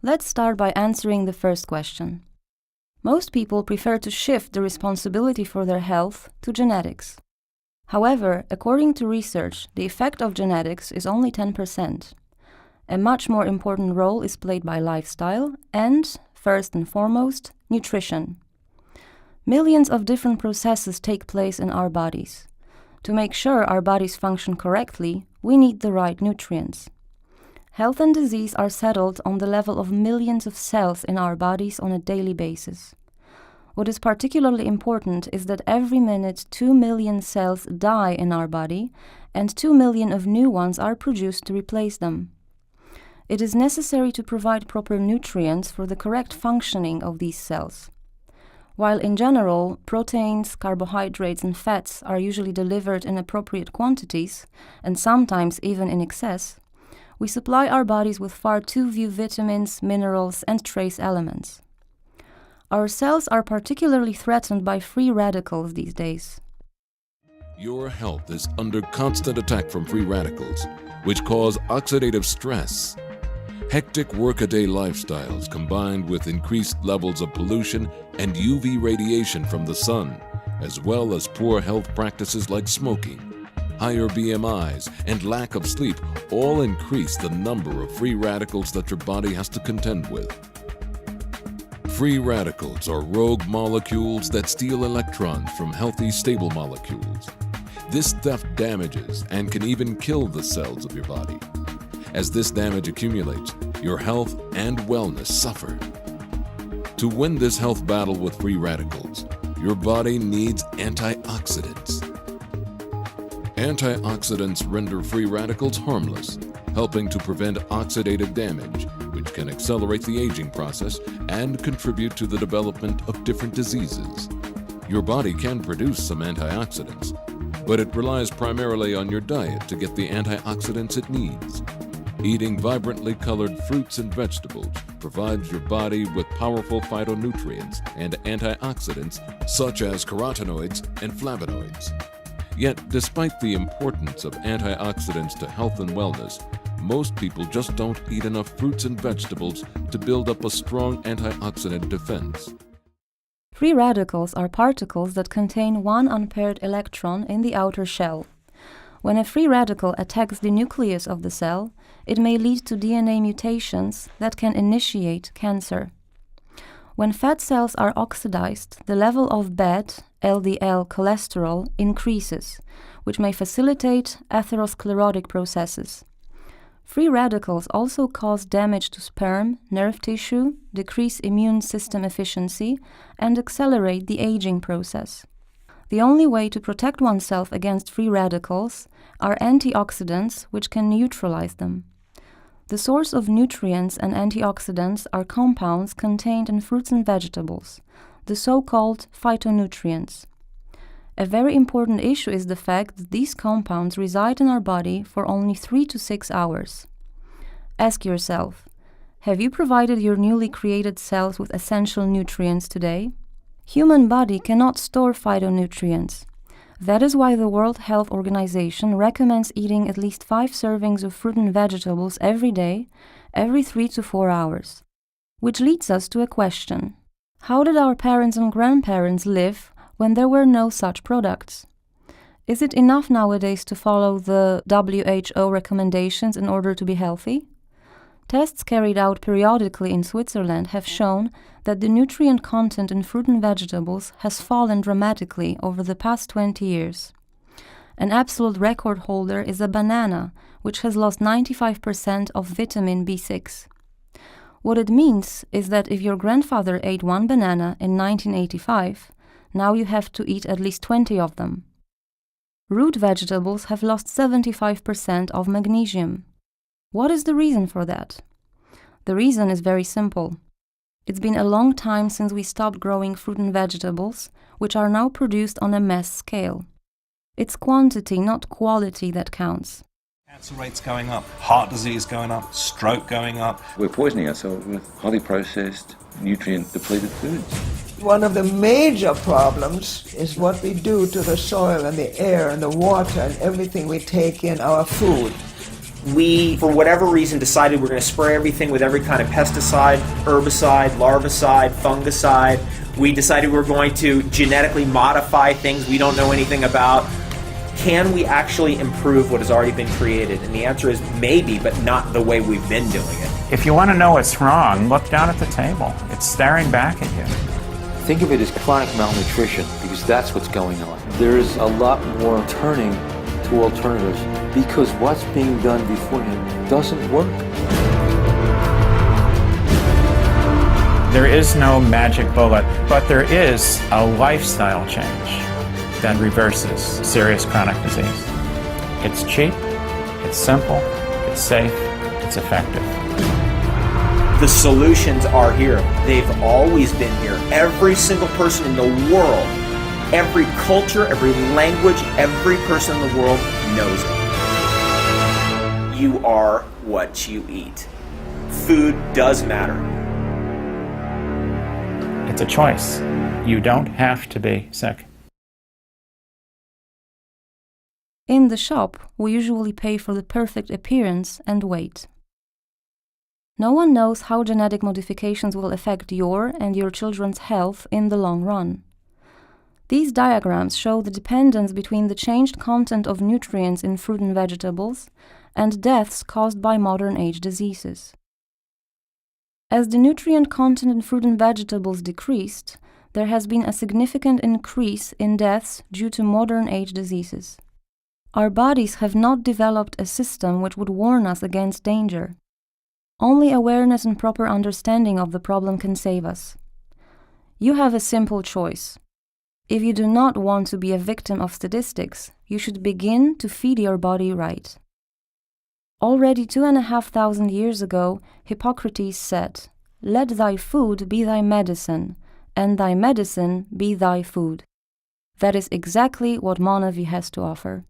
Let's start by answering the first question. Most people prefer to shift the responsibility for their health to genetics. However, according to research, the effect of genetics is only 10%. A much more important role is played by lifestyle and, first and foremost, nutrition. Millions of different processes take place in our bodies. To make sure our bodies function correctly, we need the right nutrients. Health and disease are settled on the level of millions of cells in our bodies on a daily basis. What is particularly important is that every minute 2 million cells die in our body and 2 million of new ones are produced to replace them. It is necessary to provide proper nutrients for the correct functioning of these cells. While in general, proteins, carbohydrates and fats are usually delivered in appropriate quantities, and sometimes even in excess, we supply our bodies with far too few vitamins, minerals and trace elements. Our cells are particularly threatened by free radicals these days. Your health is under constant attack from free radicals, which cause oxidative stress. Hectic workaday lifestyles combined with increased levels of pollution and UV radiation from the sun, as well as poor health practices like smoking, higher BMIs, and lack of sleep all increase the number of free radicals that your body has to contend with. Free radicals are rogue molecules that steal electrons from healthy, stable molecules. This theft damages and can even kill the cells of your body. As this damage accumulates, your health and wellness suffer. To win this health battle with free radicals, your body needs antioxidants. Antioxidants render free radicals harmless, helping to prevent oxidative damage, which can accelerate the aging process and contribute to the development of different diseases. Your body can produce some antioxidants, but it relies primarily on your diet to get the antioxidants it needs. Eating vibrantly colored fruits and vegetables provides your body with powerful phytonutrients and antioxidants such as carotenoids and flavonoids. Yet, despite the importance of antioxidants to health and wellness, most people just don't eat enough fruits and vegetables to build up a strong antioxidant defense. Free radicals are particles that contain one unpaired electron in the outer shell. When a free radical attacks the nucleus of the cell, it may lead to DNA mutations that can initiate cancer. When fat cells are oxidized, the level of bad LDL cholesterol increases, which may facilitate atherosclerotic processes. Free radicals also cause damage to sperm, nerve tissue, decrease immune system efficiency, and accelerate the aging process. The only way to protect oneself against free radicals are antioxidants, which can neutralize them. The source of nutrients and antioxidants are compounds contained in fruits and vegetables, the so-called phytonutrients. A very important issue is the fact that these compounds reside in our body for only 3 to 6 hours. Ask yourself, have you provided your newly created cells with essential nutrients today? Human body cannot store phytonutrients. That is why the World Health Organization recommends eating at least 5 servings of fruit and vegetables every day, every 3 to 4 hours. Which leads us to a question. How did our parents and grandparents live when there were no such products? Is it enough nowadays to follow the WHO recommendations in order to be healthy? Tests carried out periodically in Switzerland have shown that the nutrient content in fruit and vegetables has fallen dramatically over the past 20 years. An absolute record holder is a banana, which has lost 95% of vitamin B6. What it means is that if your grandfather ate 1 banana in 1985, now you have to eat at least 20 of them. Root vegetables have lost 75% of magnesium. What is the reason for that? The reason is very simple. It's been a long time since we stopped growing fruit and vegetables, which are now produced on a mass scale. It's quantity, not quality, that counts. Cancer rates going up, heart disease going up, stroke going up. We're poisoning ourselves with highly processed, nutrient-depleted foods. One of the major problems is what we do to the soil and the air and the water and everything we take in our food. We, for whatever reason, decided we're going to spray everything with every kind of pesticide, herbicide, larvicide, fungicide. We decided we're going to genetically modify things we don't know anything about. Can we actually improve what has already been created? And the answer is maybe, but not the way we've been doing it. If you want to know what's wrong, look down at the table. It's staring back at you. Think of it as chronic malnutrition, because that's what's going on. There's a lot more turning to alternatives because what's being done beforehand doesn't work. There is no magic bullet, but there is a lifestyle change that reverses serious chronic disease. It's cheap, it's simple, it's safe, it's effective. The solutions are here. They've always been here. Every single person in the world, every culture, every language, every person in the world knows it. You are what you eat. Food does matter. It's a choice. You don't have to be sick. In the shop, we usually pay for the perfect appearance and weight. No one knows how genetic modifications will affect your and your children's health in the long run. These diagrams show the dependence between the changed content of nutrients in fruit and vegetables and deaths caused by modern age diseases. As the nutrient content in fruit and vegetables decreased, there has been a significant increase in deaths due to modern age diseases. Our bodies have not developed a system which would warn us against danger. Only awareness and proper understanding of the problem can save us. You have a simple choice. If you do not want to be a victim of statistics, you should begin to feed your body right. Already 2,500 years ago, Hippocrates said, "Let thy food be thy medicine, and thy medicine be thy food." That is exactly what Monavi has to offer.